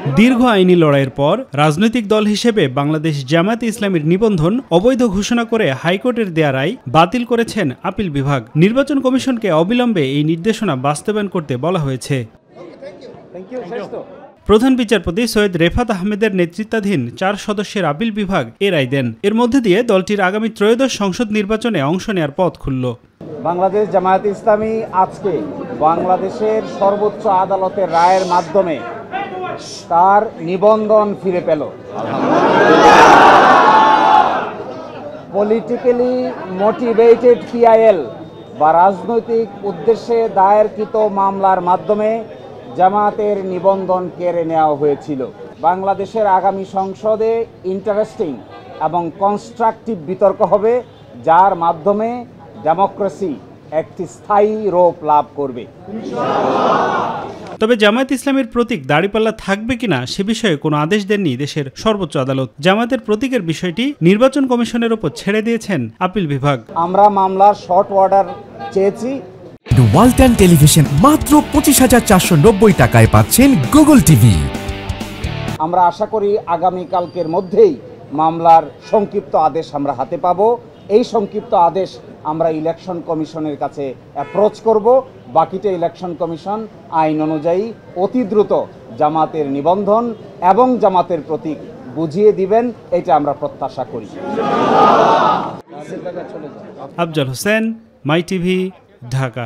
দীর্ঘ আইনি লড়াইয়ের পর রাজনৈতিক দল হিসেবে বাংলাদেশ জামায়াতে ইসলামীর নিবন্ধন অবৈধ ঘোষণা করে হাইকোর্টের দেয়া রায় বাতিল করেছেন আপিল বিভাগ। নির্বাচন কমিশনকে অবিলম্বে এই নির্দেশনা বাস্তবায়ন করতে বলা হয়েছে। প্রধান বিচারপতি সৈয়দ রেফাত আহমেদের নেতৃত্বাধীন 4 সদস্যের আপিল বিভাগ এ রায় দেন। এর মধ্যে দিয়ে দলটির আগামী ত্রয়োদশ সংসদ নির্বাচনে অংশ নেওয়ার পথ খুলল। বাংলাদেশ জামায়াতে ইসলামী আজকে বাংলাদেশের সর্বোচ্চ আদালতের রায়ের মাধ্যমে তার নিবন্ধন ফিরে পেল। পলিটিক্যালি মোটিভেটেড পিআইএল বা রাজনৈতিক উদ্দেশ্যে দায়েরকৃত মামলার মাধ্যমে জামায়াতের নিবন্ধন কেড়ে নেওয়া হয়েছিল। বাংলাদেশের আগামী সংসদে ইন্টারেস্টিং এবং কনস্ট্রাকটিভ বিতর্ক হবে, যার মাধ্যমে ডেমোক্রেসি একটি স্থায়ী রূপ লাভ করবে। তবে জামায়াত ইসলামের প্রতীক দাড়িপাল্লা থাকবে কিনা সে বিষয়ে কোনো আদেশ দেননি দেশের সর্বোচ্চ আদালত। জামায়াতের প্রতীকের বিষয়টি নির্বাচন কমিশনের উপর ছেড়ে দিয়েছেন আপিল বিভাগ। আমরা মামলার শর্ট অর্ডার চেয়েছি। ওয়ালটন টেলিভিশন মাত্র 25,490 টাকায় পাচ্ছেন গুগল টিভি। আমরা আশা করি আগামীকালকের মধ্যেই মামলার সংক্ষিপ্ত আদেশ আমরা হাতে পাব। এই সংক্ষিপ্ত আদেশ আমরা ইলেকশন কমিশনের কাছে অ্যাপ্রোচ করব। বাকিটা ইলেকশন কমিশন আইন অনুযায়ী অতি দ্রুত জামাতের নিবন্ধন এবং জামাতের প্রতীক বুঝিয়ে দিবেন, এটা আমরা প্রত্যাশা করি। আফজাল হোসেন, মাই টিভি, ঢাকা।